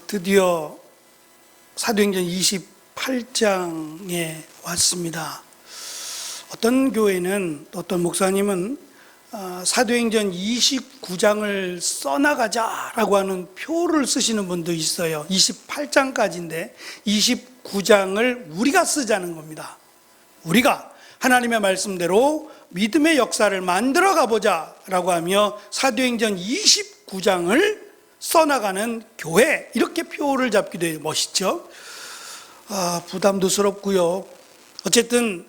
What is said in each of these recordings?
드디어 사도행전 28장에 왔습니다. 어떤 교회는, 어떤 목사님은 사도행전 29장을 써나가자라고 하는 표를 쓰시는 분도 있어요. 28장까지인데 29장을 우리가 쓰자는 겁니다. 우리가 하나님의 말씀대로 믿음의 역사를 만들어 가보자라고 하며 사도행전 29장을 써나가는 교회, 이렇게 표를 잡기도 해요. 멋있죠? 부담도 스럽고요. 어쨌든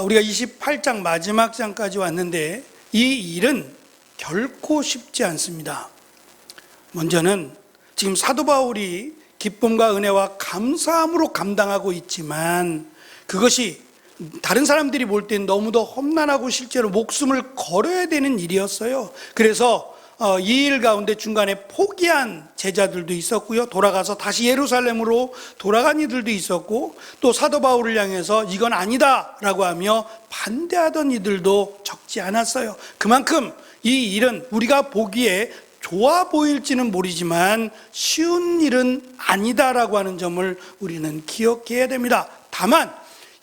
우리가 28장 마지막 장까지 왔는데 이 일은 결코 쉽지 않습니다. 먼저는 지금 사도 바울이 기쁨과 은혜와 감사함으로 감당하고 있지만 그것이 다른 사람들이 볼 땐 너무도 험난하고 실제로 목숨을 걸어야 되는 일이었어요. 그래서 이 일 가운데 중간에 포기한 제자들도 있었고요. 돌아가서 다시 예루살렘으로 돌아간 이들도 있었고, 또 사도 바울을 향해서 이건 아니다라고 하며 반대하던 이들도 적지 않았어요. 그만큼 이 일은 우리가 보기에 좋아 보일지는 모르지만 쉬운 일은 아니다라고 하는 점을 우리는 기억해야 됩니다. 다만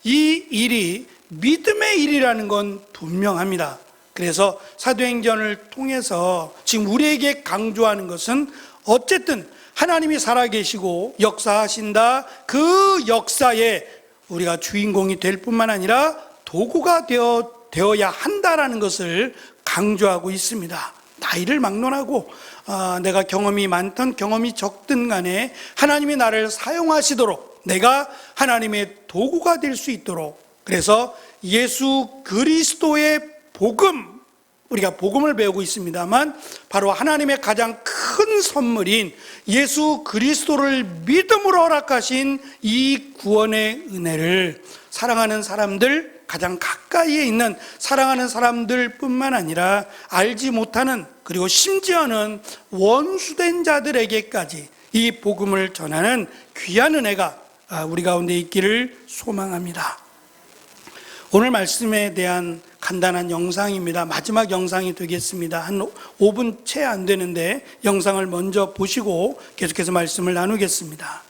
이 일이 믿음의 일이라는 건 분명합니다. 그래서 사도행전을 통해서 지금 우리에게 강조하는 것은 어쨌든 하나님이 살아계시고 역사하신다, 그 역사에 우리가 주인공이 될 뿐만 아니라 도구가 되어야 한다라는 것을 강조하고 있습니다. 나이를 막론하고 내가 경험이 많든 경험이 적든 간에 하나님이 나를 사용하시도록, 내가 하나님의 도구가 될 수 있도록, 그래서 예수 그리스도의 복음, 우리가 복음을 배우고 있습니다만 바로 하나님의 가장 큰 선물인 예수 그리스도를 믿음으로 허락하신 이 구원의 은혜를 사랑하는 사람들, 가장 가까이에 있는 사랑하는 사람들 뿐만 아니라 알지 못하는, 그리고 심지어는 원수된 자들에게까지 이 복음을 전하는 귀한 은혜가 우리 가운데 있기를 소망합니다. 오늘 말씀에 대한 간단한 영상입니다. 마지막 영상이 되겠습니다. 한 5분 채 안 되는데 영상을 먼저 보시고 계속해서 말씀을 나누겠습니다.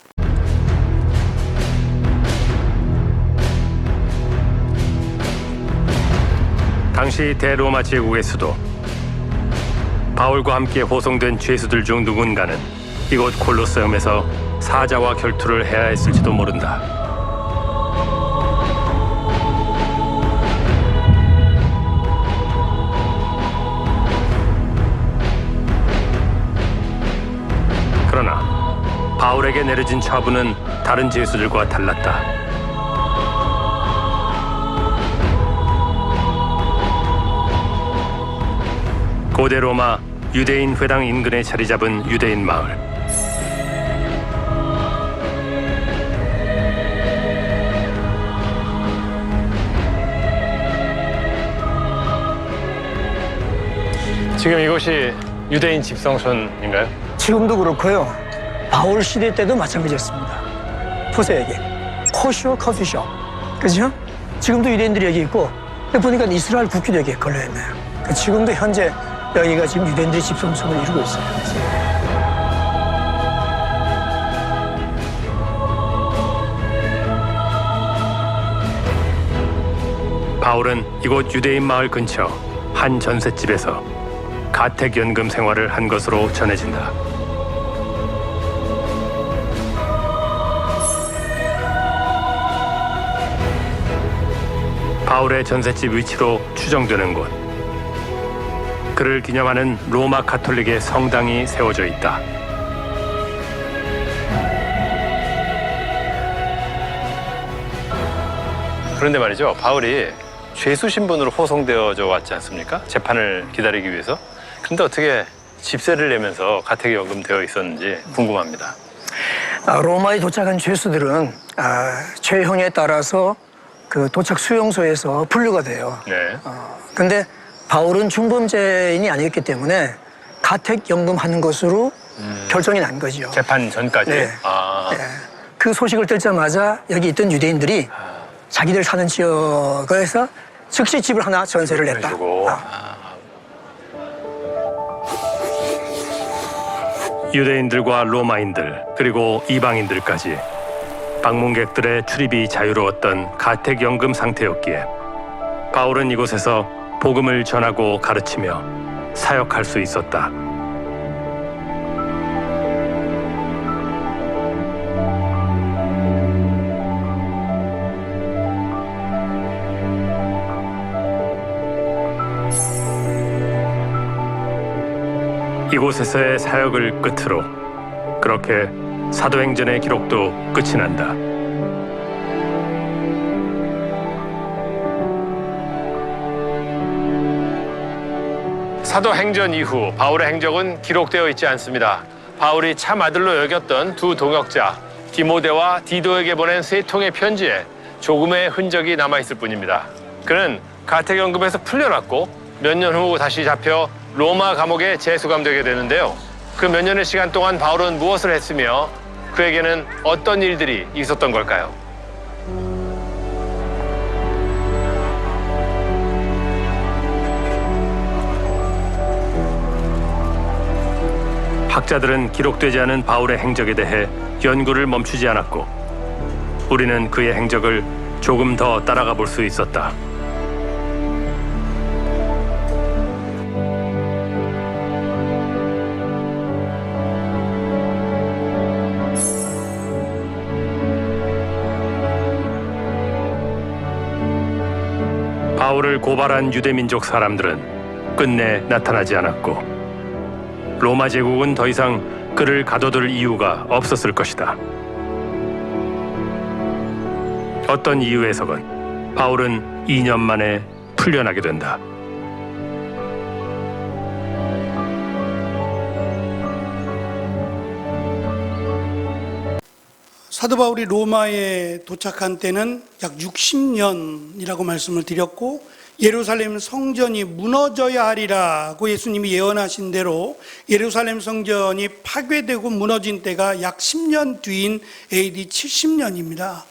당시 대로마 제국의 수도, 바울과 함께 호송된 죄수들 중 누군가는 이곳 콜로세움에서 사자와 결투를 해야 했을지도 모른다. 그러나 바울에게 내려진 처분은 다른 죄수들과 달랐다. 고대 로마 유대인 회당 인근에 자리 잡은 유대인 마을. 지금 이곳이 유대인 집성촌인가요? 지금도 그렇고요. 바울 시대 때도 마찬가지였습니다. 보세요, 여기 코쇼 커피숍, 그죠? 지금도 유대인들이 여기 있고, 보니까 이스라엘 국기도 여기에 걸려 있네요. 지금도 현재 여기가 지금 유대인들이 집성촌을 이루고 있어요. 바울은 이곳 유대인 마을 근처 한 전셋집에서 가택연금 생활을 한 것으로 전해진다. 바울의 전셋집 위치로 추정되는 곳, 그를 기념하는 로마 가톨릭의 성당이 세워져 있다. 그런데 말이죠, 바울이 죄수 신분으로 호송되어져 왔지 않습니까? 재판을 기다리기 위해서. 그런데 어떻게 집세를 내면서 가택연금 되어 있었는지 궁금합니다. 로마에 도착한 죄수들은 죄형에 따라서 그 도착 수용소에서 분류가 돼요. 네. 근데 바울은 중범죄인이 아니었기 때문에 가택연금 하는 것으로 결정이 난 거죠. 재판 전까지. 네. 아. 네. 그 소식을 듣자마자 여기 있던 유대인들이 자기들 사는 지역에서 즉시 집을 하나 전세를 냈다. 유대인들과 로마인들 그리고 이방인들까지 방문객들의 출입이 자유로웠던 가택연금 상태였기에 바울은 이곳에서 복음을 전하고 가르치며 사역할 수 있었다. 이곳에서의 사역을 끝으로 그렇게 사도행전의 기록도 끝이 난다. 사도행전 이후 바울의 행적은 기록되어 있지 않습니다. 바울이 참 아들로 여겼던 두 동역자 디모데와 디도에게 보낸 세 통의 편지에 조금의 흔적이 남아있을 뿐입니다. 그는 가택연금에서 풀려났고 몇 년 후 다시 잡혀 로마 감옥에 재수감되게 되는데요. 그 몇 년의 시간 동안 바울은 무엇을 했으며 그에게는 어떤 일들이 있었던 걸까요? 학자들은 기록되지 않은 바울의 행적에 대해 연구를 멈추지 않았고 우리는 그의 행적을 조금 더 따라가 볼 수 있었다. 바울을 고발한 유대민족 사람들은 끝내 나타나지 않았고 로마 제국은 더 이상 그를 가둬둘 이유가 없었을 것이다. 어떤 이유에서건 바울은 2년 만에 풀려나게 된다. 사도 바울이 로마에 도착한 때는 약 60년이라고 말씀을 드렸고 예루살렘 성전이 무너져야 하리라고 예수님이 예언하신 대로 예루살렘 성전이 파괴되고 무너진 때가 약 10년 뒤인 AD 70년입니다.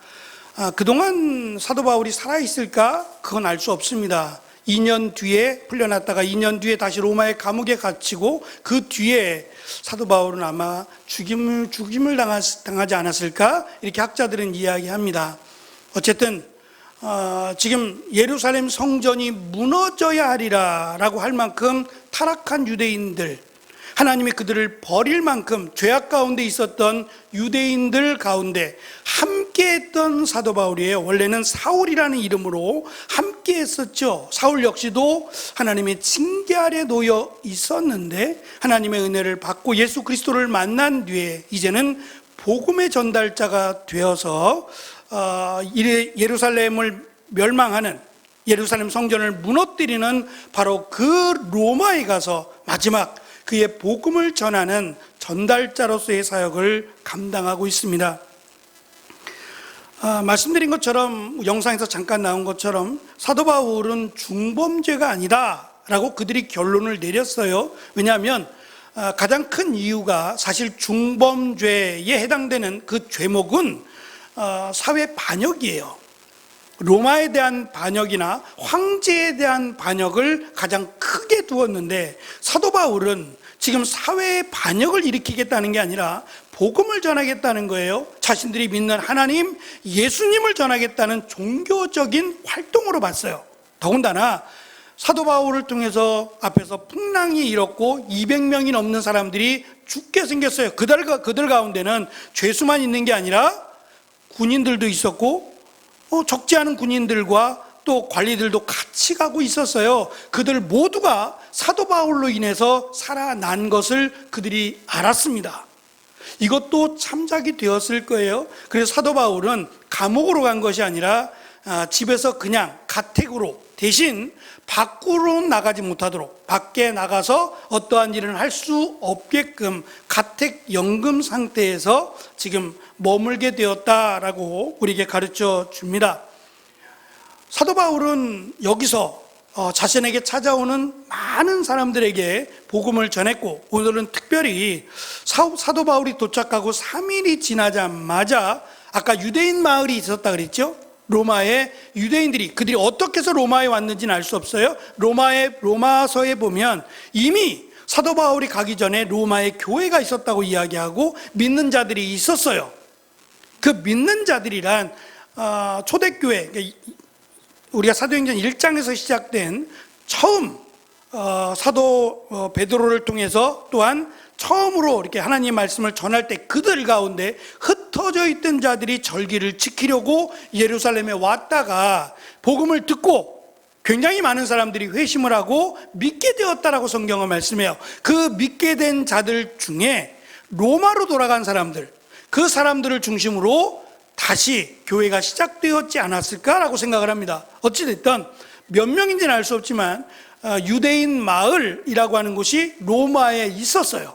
그동안 사도 바울이 살아있을까? 그건 알 수 없습니다. 2년 뒤에 풀려났다가 2년 뒤에 다시 로마의 감옥에 갇히고 그 뒤에 사도 바울은 아마 죽임을 당하지 않았을까? 이렇게 학자들은 이야기합니다. 어쨌든 지금 예루살렘 성전이 무너져야 하리라라고 할 만큼 타락한 유대인들, 하나님이 그들을 버릴 만큼 죄악 가운데 있었던 유대인들 가운데 함께했던 사도 바울이에요. 원래는 사울이라는 이름으로 함께했었죠. 사울 역시도 하나님의 징계 아래 놓여 있었는데 하나님의 은혜를 받고 예수 그리스도를 만난 뒤에 이제는 복음의 전달자가 되어서 예루살렘을 멸망하는, 예루살렘 성전을 무너뜨리는 바로 그 로마에 가서 마지막 그의 복음을 전하는 전달자로서의 사역을 감당하고 있습니다. 말씀드린 것처럼, 영상에서 잠깐 나온 것처럼 사도 바울은 중범죄가 아니다 라고 그들이 결론을 내렸어요. 왜냐하면 가장 큰 이유가 사실 중범죄에 해당되는 그 죄목은 사회 반역이에요. 로마에 대한 반역이나 황제에 대한 반역을 가장 크게 두었는데 사도 바울은 지금 사회의 반역을 일으키겠다는 게 아니라 복음을 전하겠다는 거예요. 자신들이 믿는 하나님, 예수님을 전하겠다는 종교적인 활동으로 봤어요. 더군다나 사도 바울을 통해서 앞에서 풍랑이 일었고 200명이 넘는 사람들이 죽게 생겼어요. 그들 가운데는 죄수만 있는 게 아니라 군인들도 있었고 적지 않은 군인들과 또 관리들도 같이 가고 있었어요. 그들 모두가 사도 바울로 인해서 살아난 것을 그들이 알았습니다. 이것도 참작이 되었을 거예요. 그래서 사도 바울은 감옥으로 간 것이 아니라 집에서 그냥 가택으로, 대신 밖으로 나가지 못하도록, 밖에 나가서 어떠한 일을 할 수 없게끔 가택연금 상태에서 지금 머물게 되었다라고 우리에게 가르쳐 줍니다. 사도 바울은 여기서 자신에게 찾아오는 많은 사람들에게 복음을 전했고, 오늘은 특별히 사도 바울이 도착하고 3일이 지나자마자 아까 유대인 마을이 있었다 그랬죠? 로마의 유대인들이, 그들이 어떻게 해서 로마에 왔는지는 알 수 없어요. 로마서에 보면 이미 사도 바울이 가기 전에 로마에 교회가 있었다고 이야기하고 믿는 자들이 있었어요. 그 믿는 자들이란 초대교회, 우리가 사도행전 1장에서 시작된 처음 사도 베드로를 통해서 또한 처음으로 이렇게 하나님의 말씀을 전할 때 그들 가운데 흩어져 있던 자들이 절기를 지키려고 예루살렘에 왔다가 복음을 듣고 굉장히 많은 사람들이 회심을 하고 믿게 되었다라고 성경은 말씀해요. 그 믿게 된 자들 중에 로마로 돌아간 사람들, 그 사람들을 중심으로 다시 교회가 시작되었지 않았을까라고 생각을 합니다. 어찌됐든 몇 명인지는 알 수 없지만 유대인 마을이라고 하는 곳이 로마에 있었어요.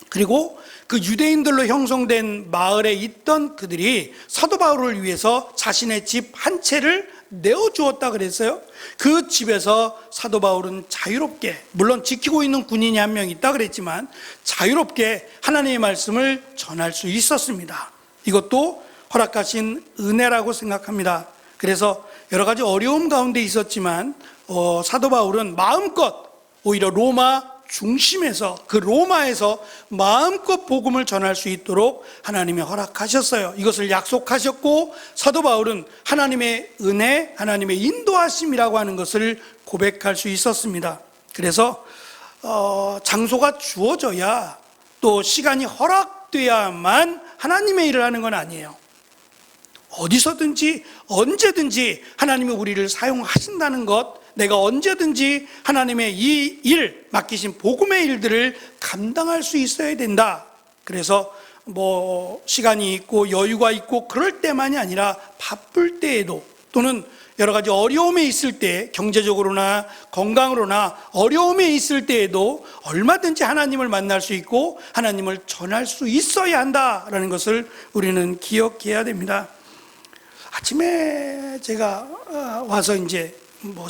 그리고 그 유대인들로 형성된 마을에 있던 그들이 사도 바울을 위해서 자신의 집 한 채를 내어주었다 그랬어요. 그 집에서 사도 바울은 자유롭게, 물론 지키고 있는 군인이 한 명 있다 그랬지만 자유롭게 하나님의 말씀을 전할 수 있었습니다. 이것도 허락하신 은혜라고 생각합니다. 그래서 여러 가지 어려움 가운데 있었지만 사도 바울은 마음껏 오히려 로마 중심에서, 그 로마에서 마음껏 복음을 전할 수 있도록 하나님이 허락하셨어요. 이것을 약속하셨고 사도 바울은 하나님의 은혜, 하나님의 인도하심이라고 하는 것을 고백할 수 있었습니다. 그래서 장소가 주어져야, 또 시간이 허락돼야만 하나님의 일을 하는 건 아니에요. 어디서든지 언제든지 하나님이 우리를 사용하신다는 것, 내가 언제든지 하나님의 이 일, 맡기신 복음의 일들을 감당할 수 있어야 된다. 그래서 시간이 있고 여유가 있고 그럴 때만이 아니라 바쁠 때에도, 또는 여러 가지 어려움에 있을 때, 경제적으로나 건강으로나 어려움에 있을 때에도 얼마든지 하나님을 만날 수 있고 하나님을 전할 수 있어야 한다라는 것을 우리는 기억해야 됩니다. 아침에 제가 와서 이제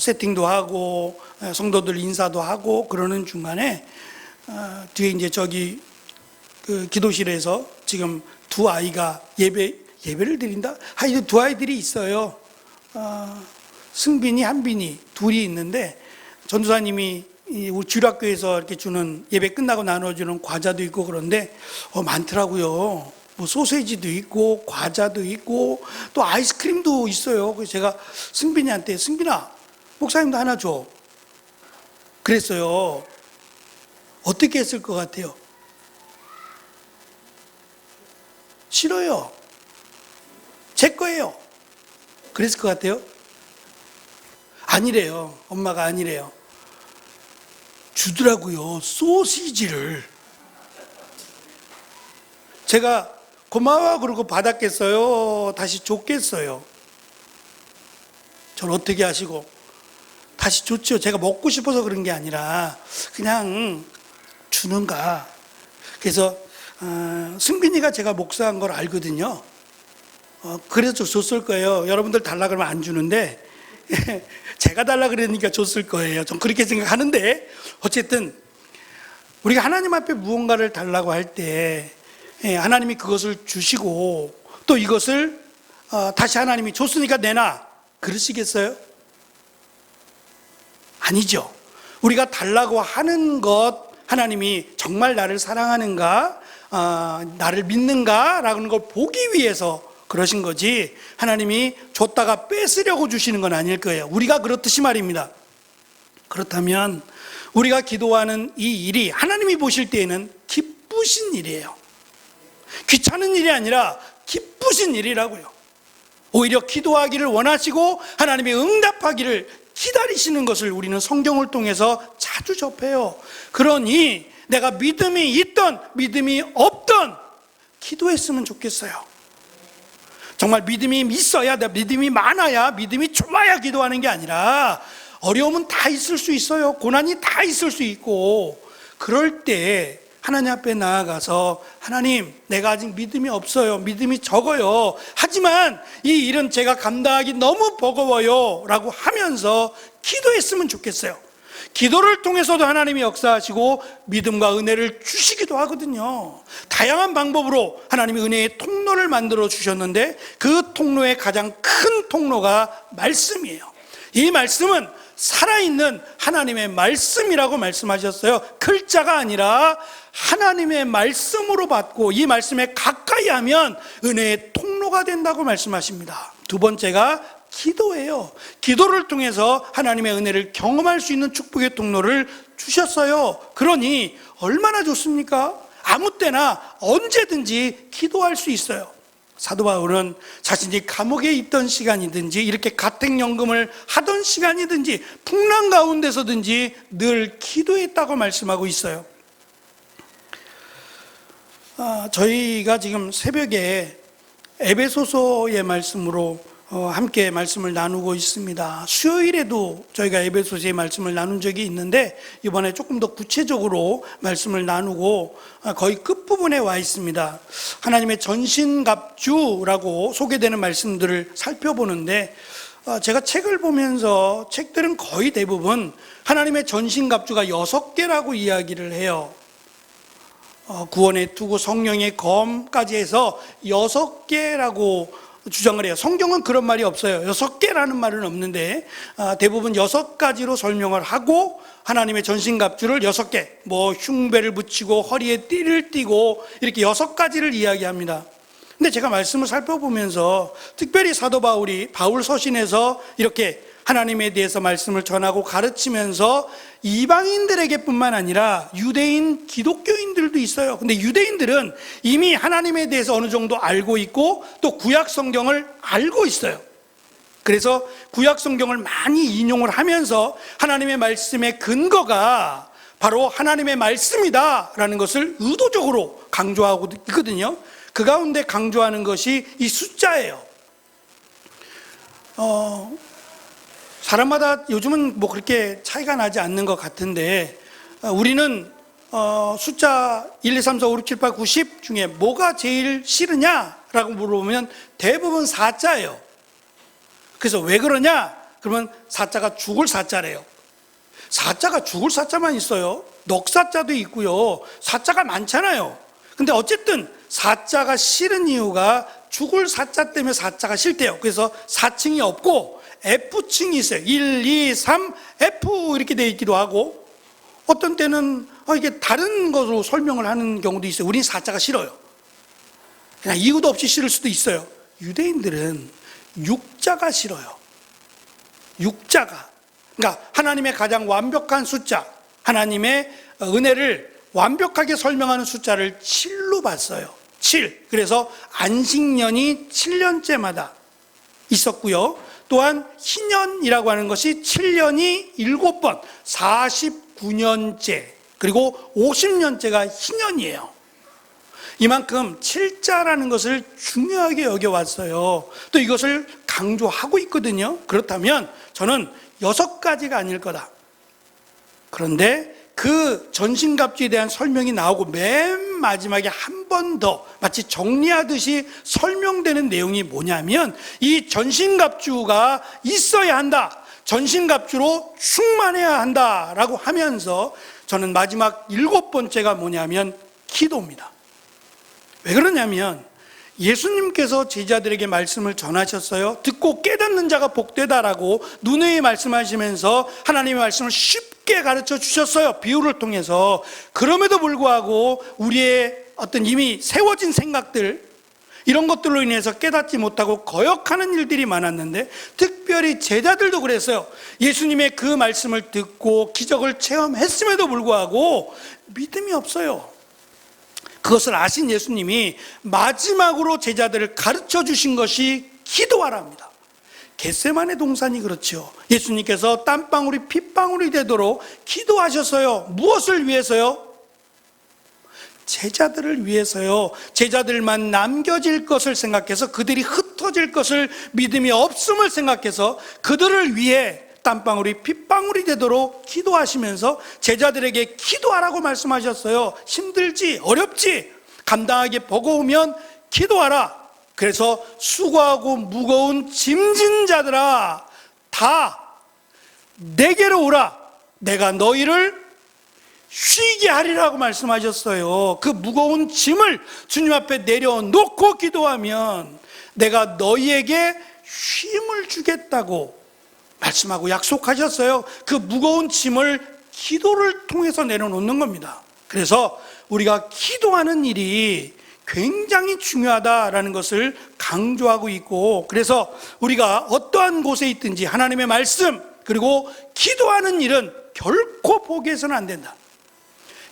세팅도 하고 성도들 인사도 하고 그러는 중간에 뒤에 이제 저기 그 기도실에서 지금 두 아이가 예배를 드린다? 하여튼 두 아이들이 있어요. 승빈이, 한빈이 둘이 있는데 전도사님이 우리 주일학교에서 이렇게 주는, 예배 끝나고 나눠주는 과자도 있고 그런데 많더라고요. 소세지도 있고 과자도 있고 또 아이스크림도 있어요. 그래서 제가 승빈이한테, 승빈아, 목사님도 하나 줘 그랬어요. 어떻게 했을 것 같아요? 싫어요. 제 거예요. 그랬을 것 같아요? 아니래요. 엄마가 아니래요. 주더라고요. 소시지를. 제가 고마워 그러고 받았겠어요? 다시 줬겠어요? 저를 어떻게 하시고? 다시 줬죠. 제가 먹고 싶어서 그런 게 아니라 그냥 주는가. 그래서 승빈이가 제가 목사한 걸 알거든요. 그래서 줬을 거예요. 여러분들 달라 그러면 안 주는데 제가 달라 그러니까 줬을 거예요. 전 그렇게 생각하는데, 어쨌든 우리가 하나님 앞에 무언가를 달라고 할 때 하나님이 그것을 주시고 또 이것을 다시 하나님이 줬으니까 내놔, 그러시겠어요? 아니죠. 우리가 달라고 하는 것, 하나님이 정말 나를 사랑하는가, 나를 믿는가 라는 걸 보기 위해서 그러신 거지, 하나님이 줬다가 뺏으려고 주시는 건 아닐 거예요. 우리가 그렇듯이 말입니다. 그렇다면 우리가 기도하는 이 일이 하나님이 보실 때에는 기쁘신 일이에요. 귀찮은 일이 아니라 기쁘신 일이라고요. 오히려 기도하기를 원하시고 하나님의 응답하기를 기다리시는 것을 우리는 성경을 통해서 자주 접해요. 그러니 내가 믿음이 있던 믿음이 없던 기도했으면 좋겠어요. 정말 믿음이 있어야, 믿음이 많아야, 믿음이 좋아야 기도하는 게 아니라, 어려움은 다 있을 수 있어요. 고난이 다 있을 수 있고, 그럴 때 하나님 앞에 나아가서, 하나님, 내가 아직 믿음이 없어요. 믿음이 적어요. 하지만 이 일은 제가 감당하기 너무 버거워요 라고 하면서 기도했으면 좋겠어요. 기도를 통해서도 하나님이 역사하시고 믿음과 은혜를 주시기도 하거든요. 다양한 방법으로 하나님이 은혜의 통로를 만들어 주셨는데, 그 통로의 가장 큰 통로가 말씀이에요. 이 말씀은 살아있는 하나님의 말씀이라고 말씀하셨어요. 글자가 아니라 하나님의 말씀으로 받고 이 말씀에 가까이 하면 은혜의 통로가 된다고 말씀하십니다. 두 번째가 기도예요. 기도를 통해서 하나님의 은혜를 경험할 수 있는 축복의 통로를 주셨어요. 그러니 얼마나 좋습니까? 아무 때나 언제든지 기도할 수 있어요. 사도 바울은 자신이 감옥에 있던 시간이든지 이렇게 가택연금을 하던 시간이든지 풍랑 가운데서든지 늘 기도했다고 말씀하고 있어요. 저희가 지금 새벽에 에베소서의 말씀으로 함께 말씀을 나누고 있습니다. 수요일에도 저희가 에베소서의 말씀을 나눈 적이 있는데 이번에 조금 더 구체적으로 말씀을 나누고 거의 끝부분에 와 있습니다. 하나님의 전신갑주라고 소개되는 말씀들을 살펴보는데 제가 책을 보면서 책들은 거의 대부분 하나님의 전신갑주가 6개라고 이야기를 해요. 구원의 투구, 성령의 검까지 해서 6개라고 주장을 해요. 성경은 그런 말이 없어요. 6개라는 말은 없는데 대부분 6가지로 설명을 하고 하나님의 전신갑주를 6개, 흉배를 붙이고 허리에 띠를 띠고 이렇게 6가지를 이야기합니다. 근데 제가 말씀을 살펴보면서 특별히 사도 바울이 바울 서신에서 이렇게 하나님에 대해서 말씀을 전하고 가르치면서 이방인들에게 뿐만 아니라 유대인 기독교인들도 있어요. 근데 유대인들은 이미 하나님에 대해서 어느 정도 알고 있고 또 구약 성경을 알고 있어요. 그래서 구약 성경을 많이 인용을 하면서 하나님의 말씀의 근거가 바로 하나님의 말씀이다라는 것을 의도적으로 강조하고 있거든요. 그 가운데 강조하는 것이 이 숫자예요. 사람마다 요즘은 그렇게 차이가 나지 않는 것 같은데 우리는 숫자 1, 2, 3, 4, 5, 6, 7, 8, 9, 10 중에 뭐가 제일 싫으냐라고 물어보면 대부분 4자예요. 그래서 왜 그러냐? 그러면 4자가 죽을 4자래요. 4자가 죽을 4자만 있어요. 넉사자도 있고요. 4자가 많잖아요. 근데 어쨌든 4자가 싫은 이유가 죽을 4자 때문에 4자가 싫대요. 그래서 4층이 없고 F층이 있어요. 1, 2, 3, F 이렇게 되어 있기도 하고 어떤 때는 이게 다른 것으로 설명을 하는 경우도 있어요. 우린 4자가 싫어요. 그냥 이유도 없이 싫을 수도 있어요. 유대인들은 6자가 싫어요. 6자가. 그러니까 하나님의 가장 완벽한 숫자, 하나님의 은혜를 완벽하게 설명하는 숫자를 7로 봤어요. 7. 그래서 안식년이 7년째마다 있었고요. 또한 희년이라고 하는 것이 7년이 7번, 49년째, 그리고 50년째가 희년이에요. 이만큼 7자라는 것을 중요하게 여겨왔어요. 또 이것을 강조하고 있거든요. 그렇다면 저는 6가지가 아닐 거다. 그런데 그 전신갑주에 대한 설명이 나오고 맨 마지막에 한 번 더 마치 정리하듯이 설명되는 내용이 뭐냐면 이 전신갑주가 있어야 한다. 전신갑주로 충만해야 한다라고 하면서 저는 마지막 7번째가 뭐냐면 기도입니다. 왜 그러냐면 예수님께서 제자들에게 말씀을 전하셨어요. 듣고 깨닫는 자가 복되다라고 누누이 말씀하시면서 하나님의 말씀을 쉽게 가르쳐 주셨어요. 비유를 통해서. 그럼에도 불구하고 우리의 어떤 이미 세워진 생각들, 이런 것들로 인해서 깨닫지 못하고 거역하는 일들이 많았는데 특별히 제자들도 그랬어요. 예수님의 그 말씀을 듣고 기적을 체험했음에도 불구하고 믿음이 없어요. 그것을 아신 예수님이 마지막으로 제자들을 가르쳐 주신 것이 기도하랍니다. 겟세마네 동산이 그렇죠. 예수님께서 땀방울이 핏방울이 되도록 기도하셨어요. 무엇을 위해서요? 제자들을 위해서요. 제자들만 남겨질 것을 생각해서, 그들이 흩어질 것을 믿음이 없음을 생각해서 그들을 위해 땀방울이 핏방울이 되도록 기도하시면서 제자들에게 기도하라고 말씀하셨어요. 힘들지, 어렵지, 감당하기 버거우면 기도하라. 그래서 수고하고 무거운 짐진 자들아 다 내게로 오라. 내가 너희를 쉬게 하리라고 말씀하셨어요. 그 무거운 짐을 주님 앞에 내려놓고 기도하면 내가 너희에게 쉼을 주겠다고 말씀하고 약속하셨어요. 그 무거운 짐을 기도를 통해서 내려놓는 겁니다. 그래서 우리가 기도하는 일이 굉장히 중요하다라는 것을 강조하고 있고, 그래서 우리가 어떠한 곳에 있든지 하나님의 말씀 그리고 기도하는 일은 결코 포기해서는 안 된다.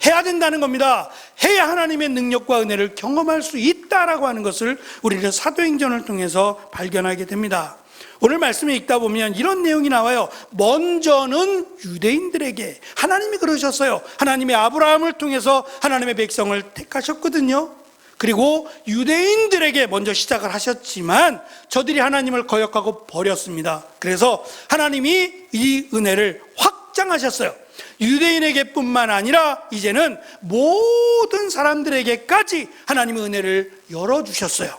해야 된다는 겁니다. 해야 하나님의 능력과 은혜를 경험할 수 있다라고 하는 것을 우리는 사도행전을 통해서 발견하게 됩니다. 오늘 말씀을 읽다 보면 이런 내용이 나와요. 먼저는 유대인들에게, 하나님이 그러셨어요. 하나님의 아브라함을 통해서 하나님의 백성을 택하셨거든요. 그리고 유대인들에게 먼저 시작을 하셨지만 저들이 하나님을 거역하고 버렸습니다. 그래서 하나님이 이 은혜를 확장하셨어요. 유대인에게 뿐만 아니라 이제는 모든 사람들에게까지 하나님의 은혜를 열어주셨어요.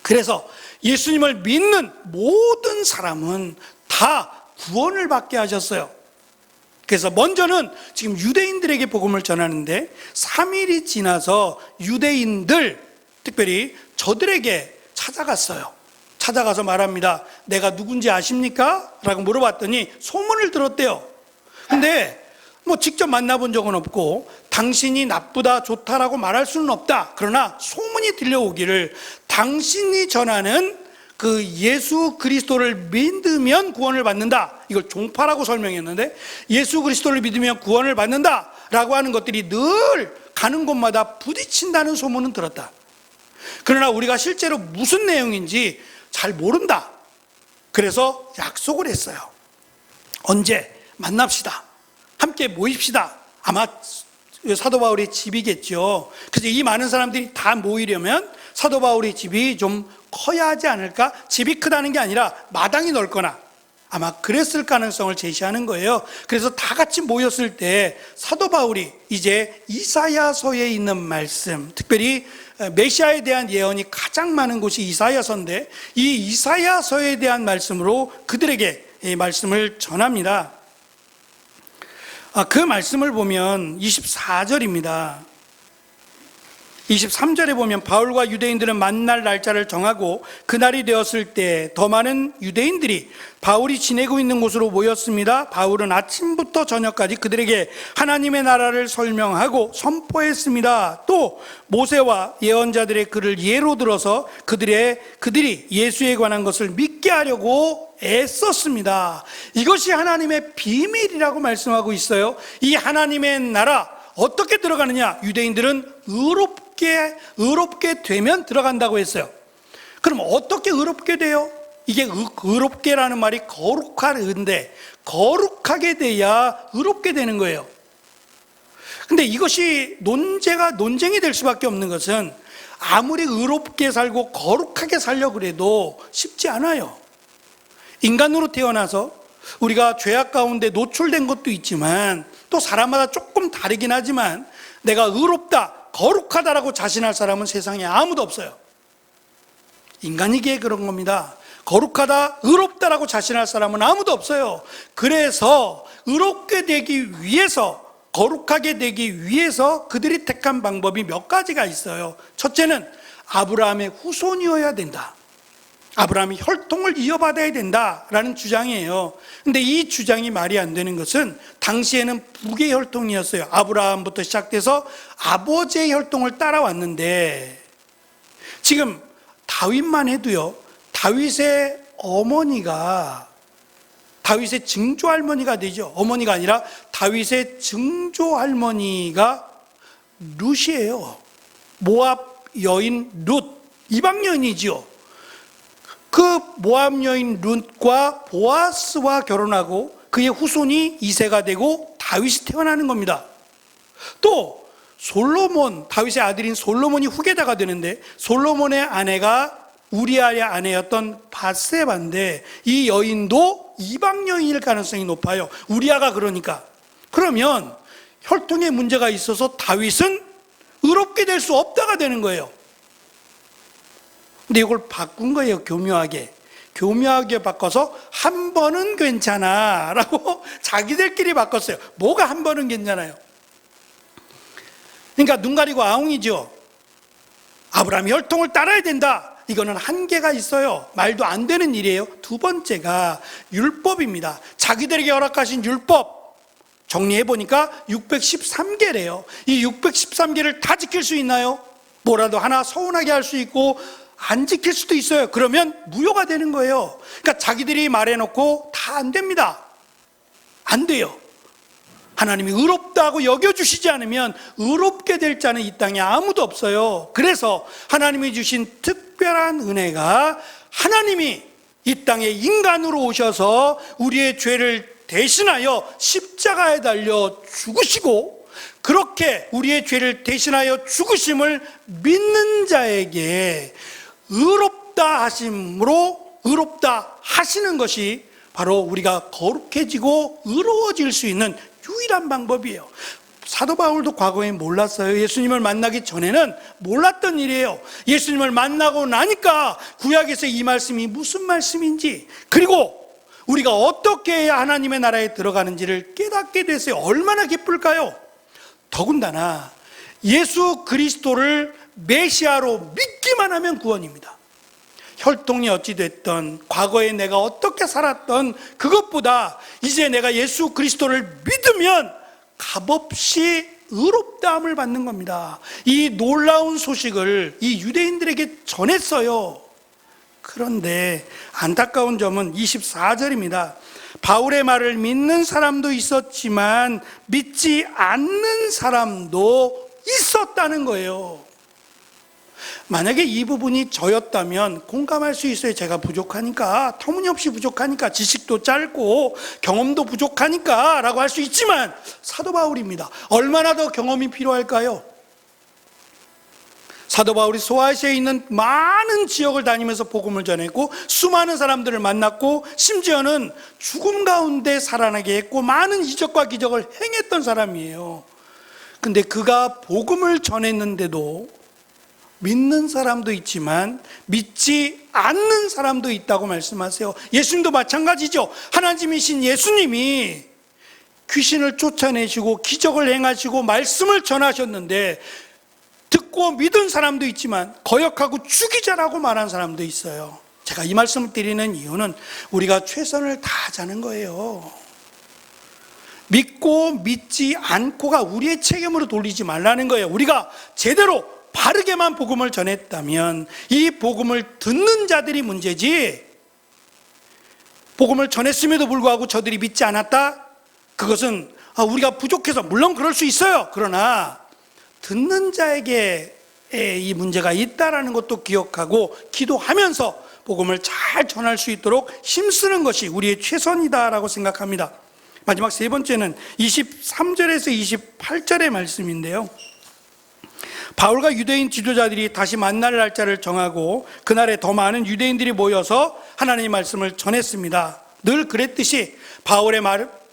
그래서 예수님을 믿는 모든 사람은 다 구원을 받게 하셨어요. 그래서 먼저는 지금 유대인들에게 복음을 전하는데 3일이 지나서 유대인들, 특별히 저들에게 찾아갔어요. 찾아가서 말합니다. 내가 누군지 아십니까? 라고 물어봤더니 소문을 들었대요. 근데 뭐 직접 만나본 적은 없고 당신이 나쁘다 좋다라고 말할 수는 없다. 그러나 소문이 들려오기를 당신이 전하는 그 예수 그리스도를 믿으면 구원을 받는다. 이걸 종파라고 설명했는데 예수 그리스도를 믿으면 구원을 받는다 라고 하는 것들이 늘 가는 곳마다 부딪힌다는 소문은 들었다. 그러나 우리가 실제로 무슨 내용인지 잘 모른다. 그래서 약속을 했어요. 언제 만납시다. 함께 모입시다. 아마 사도 바울의 집이겠죠. 그래서 이 많은 사람들이 다 모이려면 사도 바울의 집이 좀 커야 하지 않을까? 집이 크다는 게 아니라 마당이 넓거나 아마 그랬을 가능성을 제시하는 거예요. 그래서 다 같이 모였을 때 사도 바울이 이제 이사야서에 있는 말씀, 특별히 메시아에 대한 예언이 가장 많은 곳이 이사야서인데 이 이사야서에 대한 말씀으로 그들에게 이 말씀을 전합니다. 그 말씀을 보면 24절입니다. 23절에 보면 바울과 유대인들은 만날 날짜를 정하고 그날이 되었을 때 더 많은 유대인들이 바울이 지내고 있는 곳으로 모였습니다. 바울은 아침부터 저녁까지 그들에게 하나님의 나라를 설명하고 선포했습니다. 또 모세와 예언자들의 글을 예로 들어서 그들이 예수에 관한 것을 믿게 하려고 애썼습니다. 이것이 하나님의 비밀이라고 말씀하고 있어요. 이 하나님의 나라 어떻게 들어가느냐? 유대인들은 의롭게 되면 들어간다고 했어요. 그럼 어떻게 의롭게 돼요? 이게 의롭게라는 말이 거룩한데 거룩하게 돼야 의롭게 되는 거예요. 근데 이것이 논쟁이 될 수밖에 없는 것은 아무리 의롭게 살고 거룩하게 살려고 그래도 쉽지 않아요. 인간으로 태어나서 우리가 죄악 가운데 노출된 것도 있지만 또 사람마다 조금 다르긴 하지만 내가 의롭다, 거룩하다라고 자신할 사람은 세상에 아무도 없어요. 인간이기에 그런 겁니다. 거룩하다, 의롭다라고 자신할 사람은 아무도 없어요. 그래서 의롭게 되기 위해서, 거룩하게 되기 위해서 그들이 택한 방법이 몇 가지가 있어요. 첫째는 아브라함의 후손이어야 된다. 아브라함이 혈통을 이어받아야 된다라는 주장이에요. 근데 이 주장이 말이 안 되는 것은 당시에는 북의 혈통이었어요. 아브라함부터 시작돼서 아버지의 혈통을 따라왔는데 지금 다윗만 해도요. 다윗의 어머니가 다윗의 증조할머니가 되죠. 어머니가 아니라 다윗의 증조할머니가 룻이에요. 모압 여인 룻, 이방 여인이지요. 그 모압 여인 룻과 보아스와 결혼하고 그의 후손이 이세가 되고 다윗이 태어나는 겁니다. 또 솔로몬, 다윗의 아들인 솔로몬이 후계자가 되는데 솔로몬의 아내가 우리아의 아내였던 밧세바인데 이 여인도 이방 여인일 가능성이 높아요. 우리아가 그러니까. 그러면 혈통에 문제가 있어서 다윗은 의롭게 될 수 없다가 되는 거예요. 근데 이걸 바꾼 거예요. 교묘하게 바꿔서 한 번은 괜찮아 라고 자기들끼리 바꿨어요. 뭐가 한 번은 괜찮아요? 그러니까 눈 가리고 아웅이죠. 아브라함이 혈통을 따라야 된다. 이거는 한계가 있어요. 말도 안 되는 일이에요. 두 번째가 율법입니다. 자기들에게 허락하신 율법 정리해 보니까 613개래요. 이 613개를 다 지킬 수 있나요? 뭐라도 하나 서운하게 할 수 있고 안 지킬 수도 있어요. 그러면 무효가 되는 거예요. 그러니까 자기들이 말해놓고 다 안 됩니다. 안 돼요. 하나님이 의롭다고 여겨주시지 않으면 의롭게 될 자는 이 땅에 아무도 없어요. 그래서 하나님이 주신 특별한 은혜가 하나님이 이 땅에 인간으로 오셔서 우리의 죄를 대신하여 십자가에 달려 죽으시고, 그렇게 우리의 죄를 대신하여 죽으심을 믿는 자에게 의롭다 하심으로 의롭다 하시는 것이 바로 우리가 거룩해지고 의로워질 수 있는 유일한 방법이에요. 사도 바울도 과거에 몰랐어요. 예수님을 만나기 전에는 몰랐던 일이에요. 예수님을 만나고 나니까 구약에서 이 말씀이 무슨 말씀인지, 그리고 우리가 어떻게 해야 하나님의 나라에 들어가는지를 깨닫게 됐어요. 얼마나 기쁠까요? 더군다나 예수 그리스도를 메시아로 믿기만 하면 구원입니다. 혈통이 어찌 됐던, 과거에 내가 어떻게 살았던 그것보다 이제 내가 예수 그리스도를 믿으면 값없이 의롭다함을 받는 겁니다. 이 놀라운 소식을 이 유대인들에게 전했어요. 그런데 안타까운 점은 24절입니다. 바울의 말을 믿는 사람도 있었지만 믿지 않는 사람도 있었다는 거예요. 만약에 이 부분이 저였다면 공감할 수 있어요. 제가 부족하니까, 터무니없이 부족하니까, 지식도 짧고 경험도 부족하니까 라고 할 수 있지만, 사도 바울입니다. 얼마나 더 경험이 필요할까요? 사도 바울이 소아시아에 있는 많은 지역을 다니면서 복음을 전했고, 수많은 사람들을 만났고, 심지어는 죽음 가운데 살아나게 했고, 많은 이적과 기적을 행했던 사람이에요. 근데 그가 복음을 전했는데도 믿는 사람도 있지만 믿지 않는 사람도 있다고 말씀하세요. 예수님도 마찬가지죠. 하나님이신 예수님이 귀신을 쫓아내시고 기적을 행하시고 말씀을 전하셨는데, 듣고 믿은 사람도 있지만 거역하고 죽이자라고 말한 사람도 있어요. 제가 이 말씀을 드리는 이유는 우리가 최선을 다하자는 거예요. 믿고 믿지 않고가 우리의 책임으로 돌리지 말라는 거예요. 우리가 제대로 바르게만 복음을 전했다면 이 복음을 듣는 자들이 문제지, 복음을 전했음에도 불구하고 저들이 믿지 않았다? 그것은 우리가 부족해서, 물론 그럴 수 있어요. 그러나 듣는 자에게 이 문제가 있다라는 것도 기억하고 기도하면서 복음을 잘 전할 수 있도록 힘쓰는 것이 우리의 최선이다라고 생각합니다. 마지막 세 번째는 23절에서 28절의 말씀인데요. 바울과 유대인 지도자들이 다시 만날 날짜를 정하고 그날에 더 많은 유대인들이 모여서 하나님의 말씀을 전했습니다. 늘 그랬듯이 바울의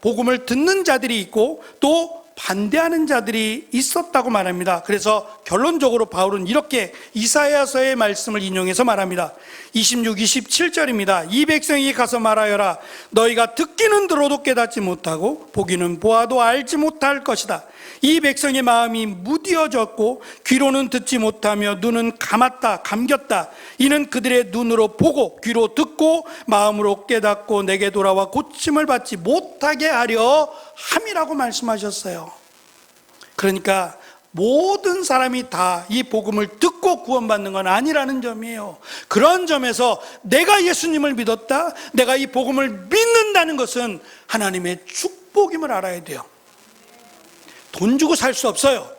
복음을 듣는 자들이 있고 또 반대하는 자들이 있었다고 말합니다. 그래서 결론적으로 바울은 이렇게 이사야서의 말씀을 인용해서 말합니다. 26, 27절입니다. 이 백성에게 가서 말하여라. 너희가 듣기는 들어도 깨닫지 못하고 보기는 보아도 알지 못할 것이다. 이 백성의 마음이 무디어졌고 귀로는 듣지 못하며 눈은 감겼다. 이는 그들의 눈으로 보고 귀로 듣고 마음으로 깨닫고 내게 돌아와 고침을 받지 못하게 하려 함이라고 말씀하셨어요. 그러니까 모든 사람이 다 이 복음을 듣고 구원받는 건 아니라는 점이에요. 그런 점에서 내가 예수님을 믿었다, 내가 이 복음을 믿는다는 것은 하나님의 축복임을 알아야 돼요. 돈 주고 살 수 없어요.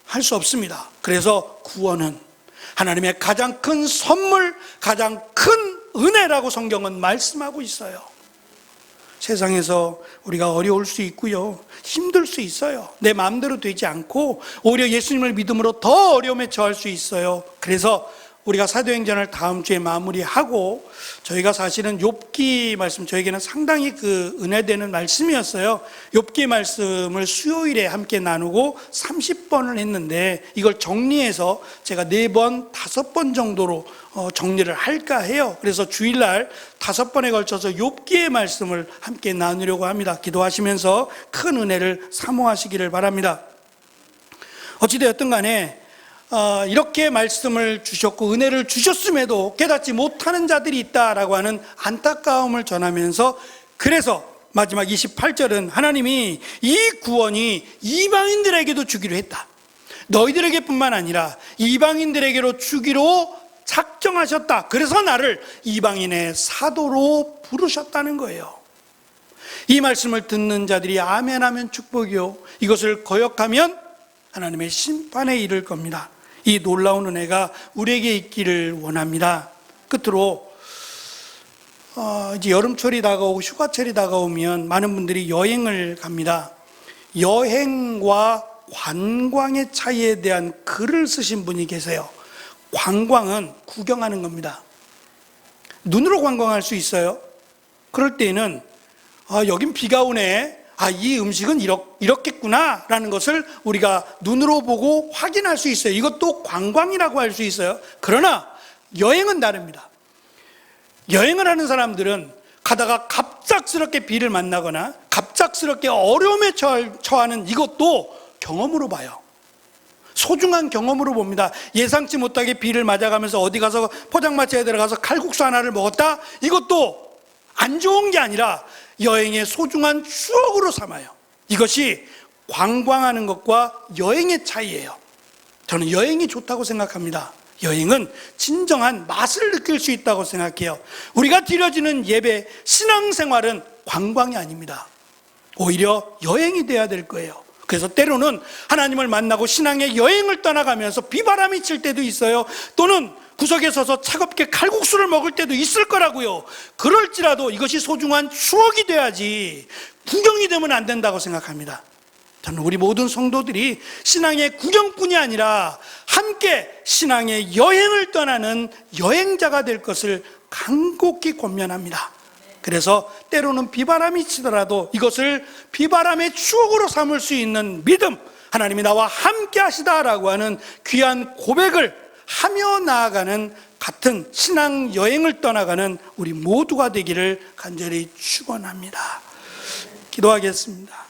할 수 없습니다. 그래서 구원은 하나님의 가장 큰 선물, 가장 큰 은혜라고 성경은 말씀하고 있어요. 세상에서 우리가 어려울 수 있고요, 힘들 수 있어요. 내 마음대로 되지 않고 오히려 예수님을 믿음으로 더 어려움에 처할 수 있어요. 그래서 우리가 사도행전을 다음 주에 마무리하고, 저희가 사실은 욥기 말씀, 저에게는 상당히 그 은혜되는 말씀이었어요. 욥기 말씀을 수요일에 함께 나누고 30번을 했는데 이걸 정리해서 제가 4번, 5번 정도로 정리를 할까 해요. 그래서 주일날 5번에 걸쳐서 욥기의 말씀을 함께 나누려고 합니다. 기도하시면서 큰 은혜를 사모하시기를 바랍니다. 어찌되었든 간에 이렇게 말씀을 주셨고 은혜를 주셨음에도 깨닫지 못하는 자들이 있다라고 하는 안타까움을 전하면서, 그래서 마지막 28절은 하나님이 이 구원이 이방인들에게도 주기로 했다. 너희들에게뿐만 아니라 이방인들에게로 주기로 작정하셨다. 그래서 나를 이방인의 사도로 부르셨다는 거예요. 이 말씀을 듣는 자들이 아멘하면 축복이요, 이것을 거역하면 하나님의 심판에 이를 겁니다. 이 놀라운 은혜가 우리에게 있기를 원합니다. 끝으로 이제 여름철이 다가오고 휴가철이 다가오면 많은 분들이 여행을 갑니다. 여행과 관광의 차이에 대한 글을 쓰신 분이 계세요. 관광은 구경하는 겁니다. 눈으로 관광할 수 있어요. 그럴 때에는 여긴 비가 오네, 이 음식은 이렇겠구나 라는 것을 우리가 눈으로 보고 확인할 수 있어요. 이것도 관광이라고 할 수 있어요. 그러나 여행은 다릅니다. 여행을 하는 사람들은 가다가 갑작스럽게 비를 만나거나 갑작스럽게 어려움에 처하는 이것도 경험으로 봐요. 소중한 경험으로 봅니다. 예상치 못하게 비를 맞아가면서 어디 가서 포장마차에 들어가서 칼국수 하나를 먹었다? 이것도 안 좋은 게 아니라 여행의 소중한 추억으로 삼아요. 이것이 관광하는 것과 여행의 차이예요. 저는 여행이 좋다고 생각합니다. 여행은 진정한 맛을 느낄 수 있다고 생각해요. 우리가 드려지는 예배, 신앙생활은 관광이 아닙니다. 오히려 여행이 돼야 될 거예요. 그래서 때로는 하나님을 만나고 신앙의 여행을 떠나가면서 비바람이 칠 때도 있어요. 또는 구석에 서서 차갑게 칼국수를 먹을 때도 있을 거라고요. 그럴지라도 이것이 소중한 추억이 돼야지 구경이 되면 안 된다고 생각합니다. 저는 우리 모든 성도들이 신앙의 구경뿐이 아니라 함께 신앙의 여행을 떠나는 여행자가 될 것을 간곡히 권면합니다. 그래서 때로는 비바람이 치더라도 이것을 비바람의 추억으로 삼을 수 있는 믿음, 하나님이 나와 함께 하시다라고 하는 귀한 고백을 하며 나아가는 같은 신앙 여행을 떠나가는 우리 모두가 되기를 간절히 축원합니다. 기도하겠습니다.